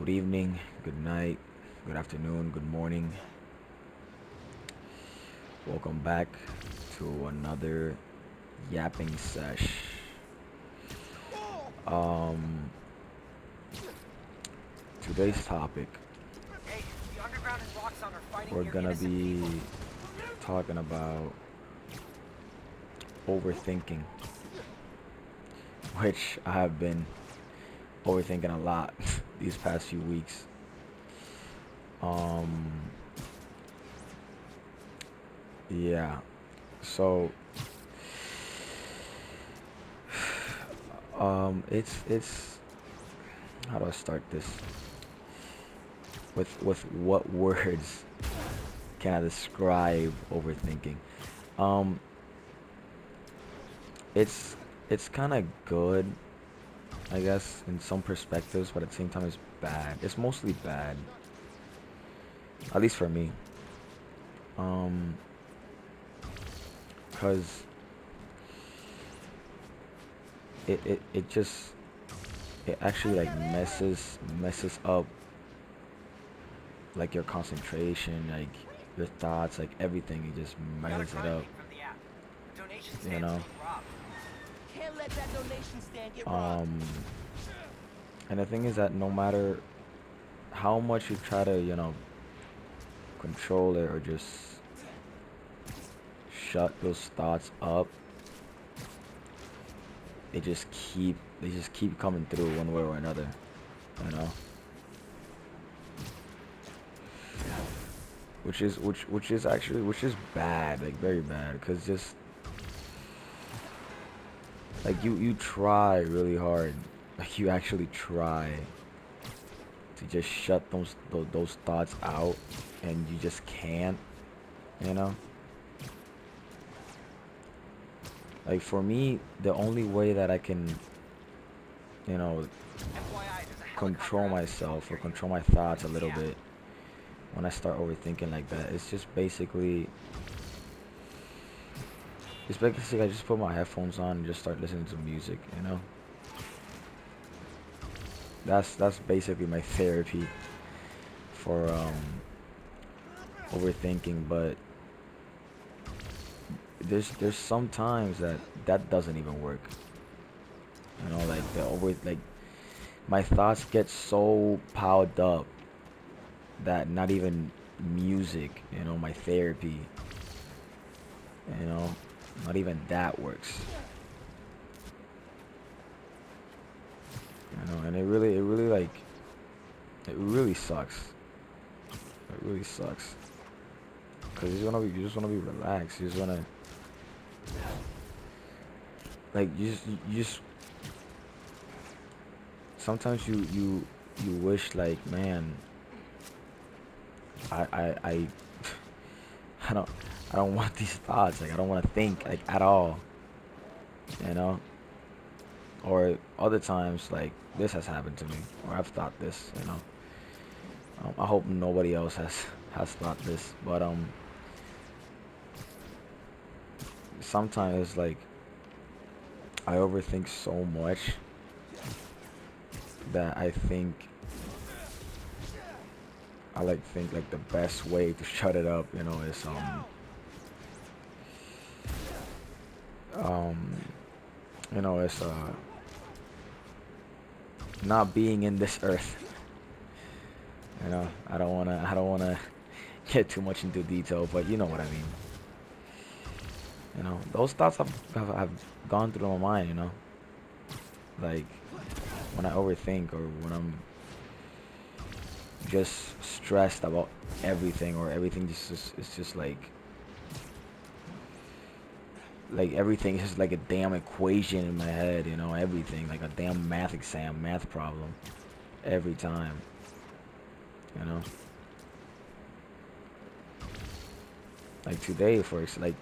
Good evening, good night, good afternoon, good morning. Welcome back to another yapping sesh. Um, Today's topic, Hey, the underground and Roxxon are fighting we're near gonna innocent be people. talking about overthinking, which I have been overthinking a lot these past few weeks. Um, yeah. So, it's how do I start this? With what words can I describe overthinking? Um, it's it's kind of good, I guess, in some perspectives, but at the same time, it's bad. It's mostly bad, at least for me. Um, cause it just it actually like messes up like your concentration, like your thoughts, like everything. It just Got a messes it crime up, feed from the app. The donation you stand's know. being robbed. Can't let that donation stand get robbed. Um, and the thing is that no matter how much you try to, control it or just shut those thoughts up, they just keep coming through one way or another, you know. Which is bad, like very bad, because just like you try really hard, like you actually try to just shut those thoughts out, and you just can't, you know. Like for me, the only way that I can, you know, FYI, there's a helicopter control out of control myself or near you. control my Go thoughts a into the little app. bit when I start overthinking like that, it's basically I just put my headphones on and just start listening to music, you know. That's basically my therapy for overthinking. But there's some times that that doesn't even work, you know. Like the over like my thoughts get so piled up that not even music, you know, my therapy, you know, not even that works. You know, and it really sucks. It really sucks. Cause you just wanna be relaxed. You just wanna, like, you just, sometimes you wish, like, man, I, I don't, I don't want these thoughts. Like, I don't want to think, like, at all, you know? Or other times, like, this has happened to me, or I've thought this, you know? I hope nobody else has thought this, but, sometimes it's like, I overthink so much that I like think like the best way to shut it up, you know, is um it's not being in this earth. You know, I don't wanna get too much into detail, but you know what I mean. You know, those thoughts have gone through my mind, you know. Like when I overthink or when I'm just stressed about everything or everything just it's just like everything is just like a damn equation in my head, you know, everything like a damn math exam, math problem every time, you know. Like today for example,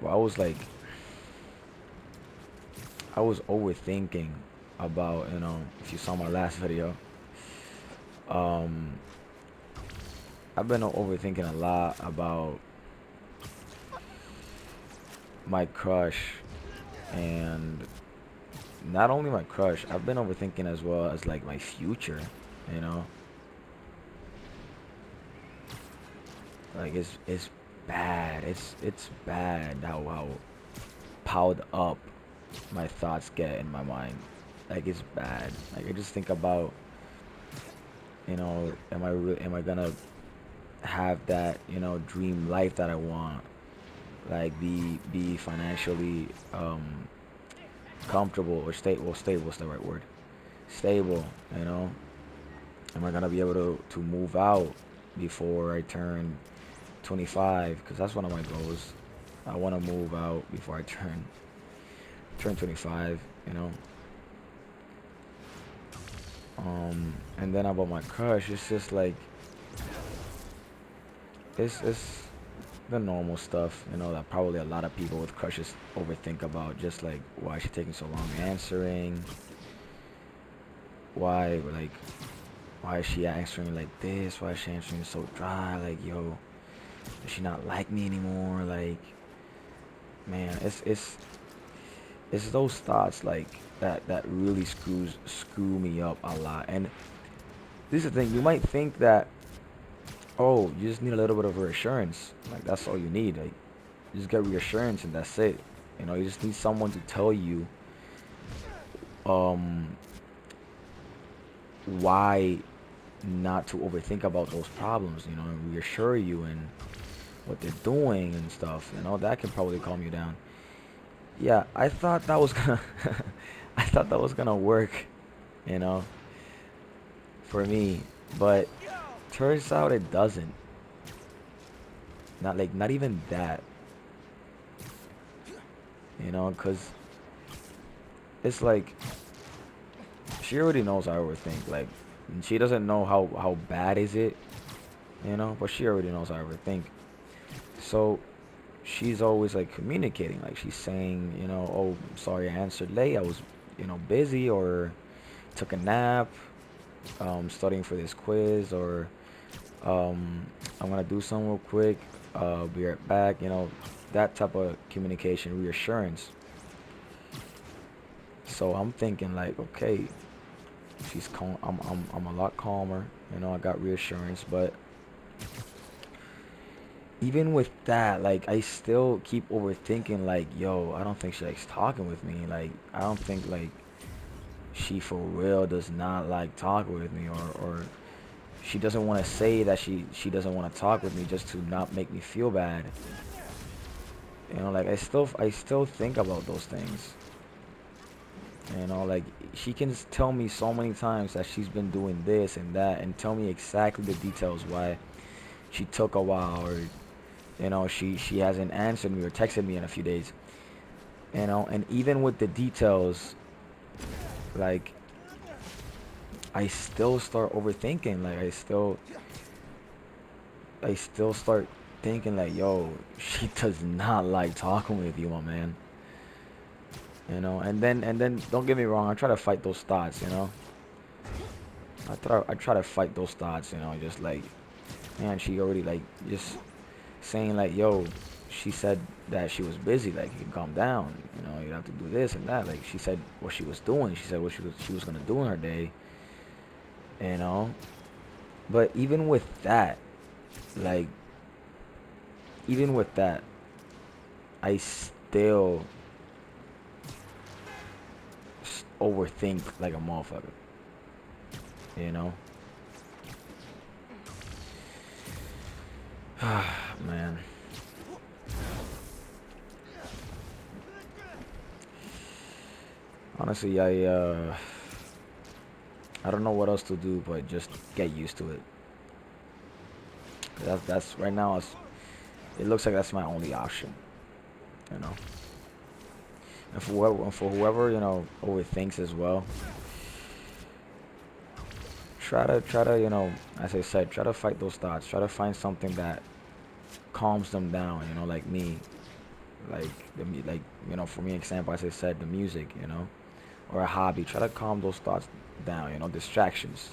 I was overthinking about, you know, if you saw my last video, um I've been overthinking a lot about my crush and not only my crush, I've been overthinking as well as like my future, you know? Like it's bad. It's bad how piled up my thoughts get in my mind. Like it's bad. Like I just think about, am I gonna have that, dream life that I want? Like be financially comfortable or stable is the right word. Stable, you know? Am I gonna be able to move out before I turn 25? Because that's one of my goals. I want to move out before I turn 25. You know. And then about my crush, it's just like it's the normal stuff, that probably a lot of people with crushes overthink about. Just like why is she taking so long answering? Why like why is she answering like this? Why is she answering so dry? Like yo, does she not like me anymore? Like man, it's those thoughts like that really screw me up a lot. And this is the thing, you might think that, oh, you just need a little bit of reassurance, like that's all you need, like you just get reassurance and that's it. You just need someone to tell you um why not to overthink about those problems, and reassure you and what they're doing and stuff, that can probably calm you down. Yeah, I thought that was gonna I thought that was gonna work, you know for me, but turns out it doesn't. Not even that, because it's like she already knows I overthink. Like, and she doesn't know how bad is it, but she already knows I overthink. So she's always like communicating, like she's saying, oh, sorry I answered late. I was, busy, or took a nap, studying for this quiz, or I'm gonna do something real quick. Be right back. That type of communication, reassurance. So I'm thinking like, okay, she's calm. I'm a lot calmer. I got reassurance, but even with that, like I still keep overthinking. Like, yo, I don't think she likes talking with me. Like, I don't think like she for real does not like talking with me, or she doesn't want to say that she doesn't want to talk with me just to not make me feel bad. Like I still think about those things. Like she can tell me so many times that she's been doing this and that, and tell me exactly the details why she took a while, or she hasn't answered me or texted me in a few days. And even with the details, like I still start overthinking. Like I still start thinking like, yo, she does not like talking with you, my man. And then don't get me wrong, I try to fight those thoughts. I try to fight those thoughts. Just like, man, she already like just saying like, yo, she said that she was busy. Like, you can calm down. You have to do this and that. Like, she said what she was doing. She said what she was gonna do in her day. You know. But like, even with that, I still overthink like a motherfucker. You know. Man. Honestly, I don't know what else to do but just get used to it. That's right now. It looks like that's my only option. You know. And for whoever overthinks as well, try to as I said, try to fight those thoughts. Try to find something that calms them down. Like me, like for me, example, as I said, the music. Or a hobby. Try to calm those thoughts down. Distractions.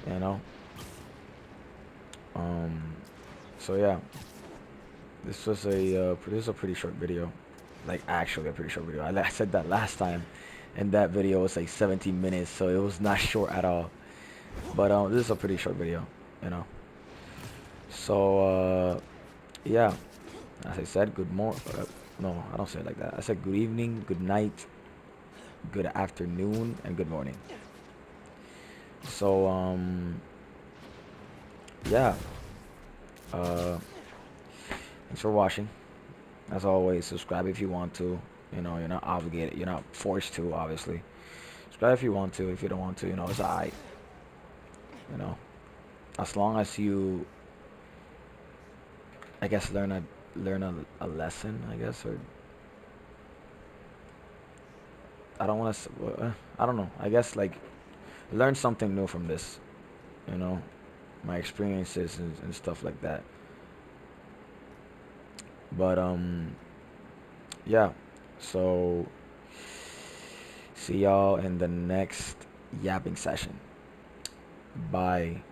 You know. Um. So yeah, this was a pretty short video. Like actually a pretty short video. I said that last time, and that video was like 17 minutes, so it was not short at all. But this is a pretty short video, you know. So yeah, as I said, good morning. No, I don't say it like that. I said good evening, good night, good afternoon, and good morning. So yeah. Uh, thanks for watching. As always, subscribe if you want to. You know, you're not obligated. You're not forced to, obviously. Subscribe if you want to. If you don't want to, you know, it's alright. You know, as long as you, I guess, learn a lesson. I guess, or I don't want to. I don't know. I guess like learn something new from this. You know, my experiences and stuff like that. But yeah. So see y'all in the next yapping session. Bye.